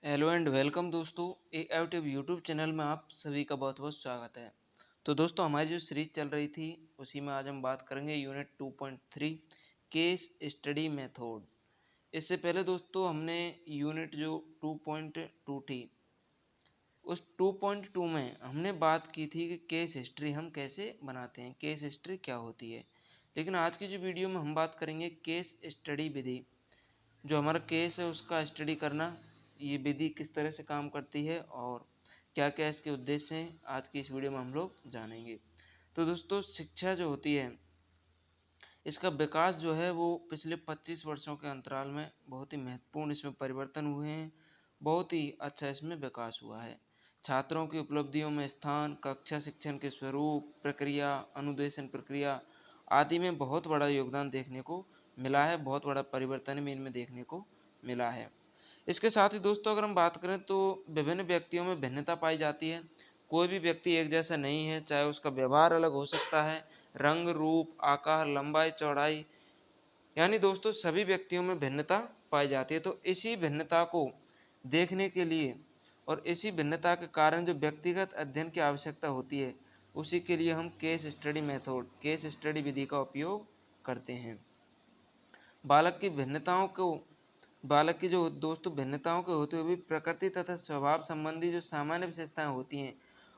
Hello and welcome दोस्तों। एआईट्यूब YouTube channel में आप सभी का बहुत बहुत स्वागत है। तो दोस्तों, हमारी जो सीरीज चल रही थी उसी में आज हम बात करेंगे यूनिट 2.3 केस स्टडी मेथड। इससे पहले दोस्तों हमने यूनिट जो 2.2 थी उस 2.2 में हमने बात की थी कि केस हिस्ट्री हम कैसे बनाते हैं, केस हिस्ट्री क्या होती है। लेकिन आज की जो वीडियो में हम बात करेंगे केस स्टडी विधि, जो हमारा केस है उसका स्टडी करना, ये विधि किस तरह से काम करती है और क्या क्या इसके उद्देश्य हैं, आज की इस वीडियो में हम लोग जानेंगे। तो दोस्तों, शिक्षा जो होती है इसका विकास जो है वो पिछले 25 वर्षों के अंतराल में बहुत ही महत्वपूर्ण इसमें परिवर्तन हुए हैं। बहुत ही अच्छा इसमें विकास हुआ है। छात्रों की उपलब्धियों में स्थान, कक्षा शिक्षण के स्वरूप, प्रक्रिया, अनुदेशन प्रक्रिया आदि में बहुत बड़ा योगदान देखने को मिला है। बहुत बड़ा परिवर्तन भी इनमें देखने को मिला है। इसके साथ ही दोस्तों, अगर हम बात करें तो विभिन्न व्यक्तियों में भिन्नता पाई जाती है। कोई भी व्यक्ति एक जैसा नहीं है, चाहे उसका व्यवहार अलग हो सकता है, रंग, रूप, आकार, लंबाई, चौड़ाई, यानी दोस्तों सभी व्यक्तियों में भिन्नता पाई जाती है। तो इसी भिन्नता को देखने के लिए और इसी भिन्नता के कारण जो व्यक्तिगत अध्ययन की आवश्यकता होती है, उसी के लिए हम case study method, case study विधि का उपयोग करते हैं। बालक की भिन्नताओं को बालक की जो दोस्तों भिन्नताओं के होते हुए भी प्रकृति तथा स्वभाव संबंधी जो सामान्य विशेषताएं होती हैं,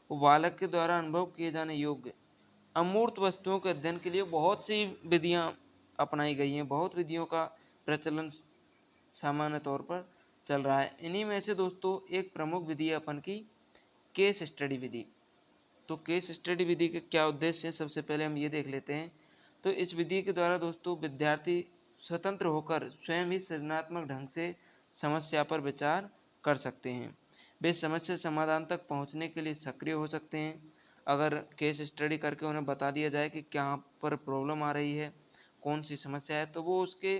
वो बालक के द्वारा अनुभव किए जाने योग्य अमूर्त वस्तुओं के अध्ययन के लिए बहुत सी विधियां अपनाई गई हैं। बहुत विधियों का प्रचलन सामान्य तौर पर चल रहा है। इन्हीं में से दोस्तों एक प्रमुख विधि है अपन की केस स्टडी विधि। तो केस स्टडी विधि के क्या उद्देश्य हैं, सबसे पहले हम ये देख लेते हैं। तो इस विधि के द्वारा दोस्तों विद्यार्थी स्वतंत्र होकर स्वयं ही सृजनात्मक ढंग से समस्या पर विचार कर सकते हैं। वे समस्या समाधान तक पहुंचने के लिए सक्रिय हो सकते हैं। अगर केस स्टडी करके उन्हें बता दिया जाए कि कहाँ पर प्रॉब्लम आ रही है, कौन सी समस्या है, तो वो उसके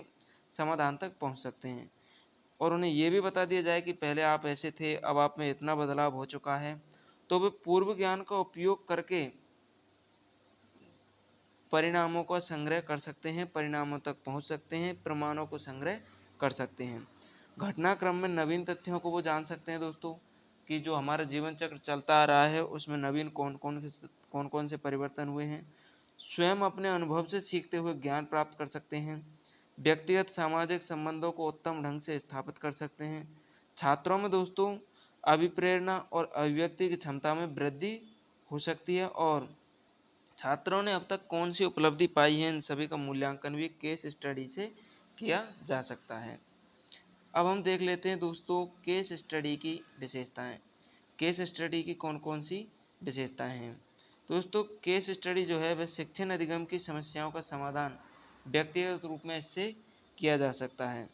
समाधान तक पहुंच सकते हैं। और उन्हें ये भी बता दिया जाए कि पहले आप ऐसे थे, अब आप में इतना बदलाव हो चुका है, तो वे पूर्व ज्ञान का उपयोग करके परिणामों का संग्रह कर सकते हैं, परिणामों तक पहुंच सकते हैं, प्रमाणों को संग्रह कर सकते हैं। घटनाक्रम में नवीन तथ्यों को वो जान सकते हैं दोस्तों, कि जो हमारा जीवन चक्र चलता आ रहा है उसमें नवीन कौन कौन से परिवर्तन हुए हैं। स्वयं अपने अनुभव से सीखते हुए ज्ञान प्राप्त कर सकते हैं। व्यक्तिगत सामाजिक संबंधों को उत्तम ढंग से स्थापित कर सकते हैं। छात्रों में दोस्तों अभिप्रेरणा और अभिव्यक्ति की क्षमता में वृद्धि हो सकती है। और छात्रों ने अब तक कौन सी उपलब्धि पाई है, इन सभी का मूल्यांकन भी केस स्टडी से किया जा सकता है। अब हम देख लेते हैं दोस्तों केस स्टडी की विशेषताएं। केस स्टडी की कौन कौन सी विशेषताएं हैं। दोस्तों, केस स्टडी जो है वह शिक्षण अधिगम की समस्याओं का समाधान व्यक्तिगत रूप में इससे किया जा सकता है।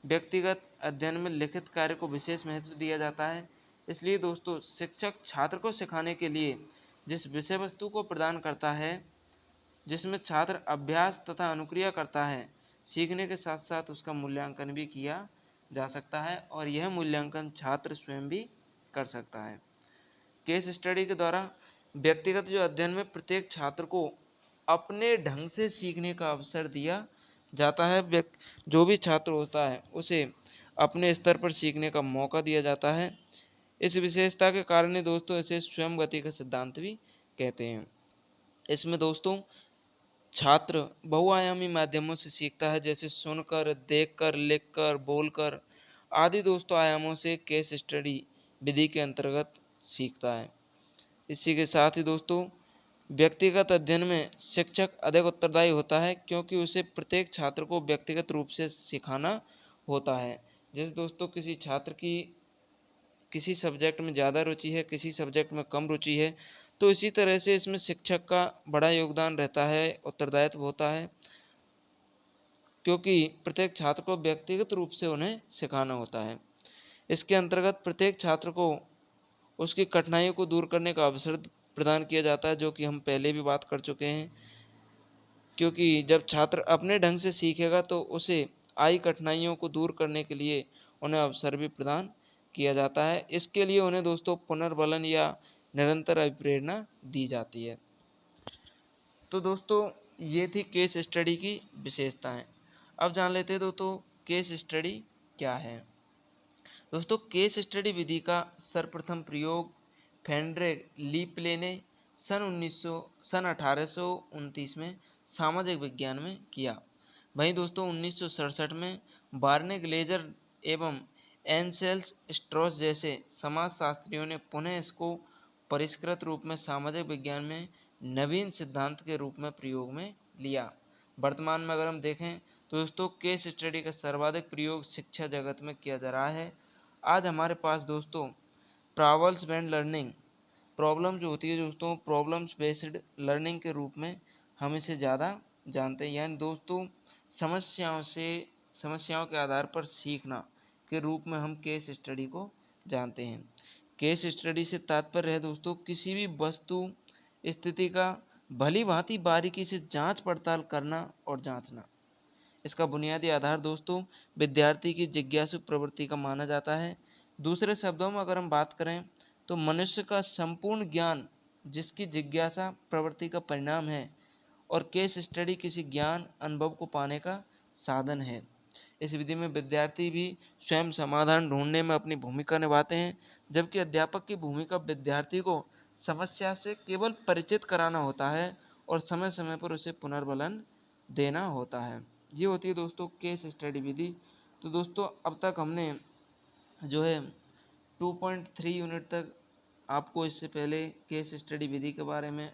व्यक्तिगत अध्ययन में लिखित कार्य को विशेष महत्व दिया जाता है। इसलिए दोस्तों, शिक्षक छात्र को सिखाने के लिए जिस विषय वस्तु को प्रदान करता है, जिसमें छात्र अभ्यास तथा अनुक्रिया करता है, सीखने के साथ साथ उसका मूल्यांकन भी किया जा सकता है और यह मूल्यांकन छात्र स्वयं भी कर सकता है। केस स्टडी के द्वारा व्यक्तिगत जो अध्ययन में प्रत्येक छात्र को अपने ढंग से सीखने का अवसर दिया जाता है। जो भी छात्र होता है उसे अपने स्तर पर सीखने का मौका दिया जाता है। इस विशेषता के कारण ही दोस्तों इसे स्वयं गति का सिद्धांत भी कहते हैं। इसमें दोस्तों छात्र बहुआयामी माध्यमों से सीखता है, जैसे सुनकर, देखकर, लिखकर, बोलकर आदि दोस्तों आयामों से केस स्टडी विधि के अंतर्गत सीखता है। इसी के साथ ही दोस्तों व्यक्तिगत अध्ययन में शिक्षक अधिक उत्तरदायी होता है, क्योंकि उसे प्रत्येक छात्र को व्यक्तिगत रूप से सिखाना होता है। जैसे दोस्तों किसी छात्र की किसी सब्जेक्ट में ज़्यादा रुचि है, किसी सब्जेक्ट में कम रुचि है, तो इसी तरह से इसमें शिक्षक का बड़ा योगदान रहता है, उत्तरदायित्व होता है, क्योंकि प्रत्येक छात्र को व्यक्तिगत रूप से उन्हें सिखाना होता है। इसके अंतर्गत प्रत्येक छात्र को उसकी कठिनाइयों को दूर करने का अवसर प्रदान किया जाता है, जो कि हम पहले भी बात कर चुके हैं। क्योंकि जब छात्र अपने ढंग से सीखेगा तो उसे आई कठिनाइयों को दूर करने के लिए उन्हें अवसर भी प्रदान किया जाता है। इसके लिए उन्हें दोस्तों पुनर्बलन या निरंतर अभिप्रेरणा दी जाती है। तो दोस्तों ये थी केस स्टडी की विशेषताएं। अब जान लेते हैं दोस्तों केस स्टडी क्या है। दोस्तों केस स्टडी विधि का सर्वप्रथम प्रयोग फेडरिक लीपले ने सन 1829 में सामाजिक विज्ञान में किया। वहीं दोस्तों 1967 में बार्ने ग्लेजर एवं एंसेल्स स्ट्रॉस जैसे समाजशास्त्रियों ने पुनः इसको परिष्कृत रूप में सामाजिक विज्ञान में नवीन सिद्धांत के रूप में प्रयोग में लिया। वर्तमान में अगर हम देखें तो दोस्तों केस स्टडी का सर्वाधिक प्रयोग शिक्षा जगत में किया जा रहा है। आज हमारे पास दोस्तों प्रॉब्लम्स बेस्ड लर्निंग, प्रॉब्लम जो होती है दोस्तों प्रॉब्लम्स बेस्ड लर्निंग के रूप में हम इसे ज़्यादा जानते हैं, यानी दोस्तों समस्याओं के आधार पर सीखना के रूप में हम केस स्टडी को जानते हैं। केस स्टडी से तात्पर्य है दोस्तों किसी भी वस्तु स्थिति का भली भांति बारीकी से जांच पड़ताल करना और जांचना। इसका बुनियादी आधार दोस्तों विद्यार्थी की जिज्ञासु प्रवृत्ति का माना जाता है। दूसरे शब्दों में अगर हम बात करें तो मनुष्य का संपूर्ण ज्ञान जिसकी जिज्ञासा प्रवृत्ति का परिणाम है, और केस स्टडी किसी ज्ञान अनुभव को पाने का साधन है। इस विधि में विद्यार्थी भी स्वयं समाधान ढूंढने में अपनी भूमिका निभाते हैं, जबकि अध्यापक की भूमिका विद्यार्थी को समस्या से केवल परिचित कराना होता है और समय समय पर उसे पुनर्बलन देना होता है। ये होती है दोस्तों केस स्टडी विधि। तो दोस्तों अब तक हमने जो है 2.3 यूनिट तक आपको इससे पहले केस स्टडी विधि के बारे में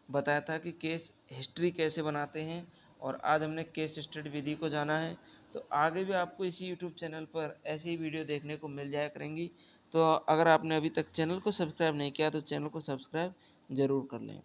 बताया था कि केस हिस्ट्री कैसे बनाते हैं, और आज हमने केस स्टडी विधि को जाना है। तो आगे भी आपको इसी यूट्यूब चैनल पर ऐसी वीडियो देखने को मिल जाया करेंगी। तो अगर आपने अभी तक चैनल को सब्सक्राइब नहीं किया तो चैनल को सब्सक्राइब ज़रूर कर लें।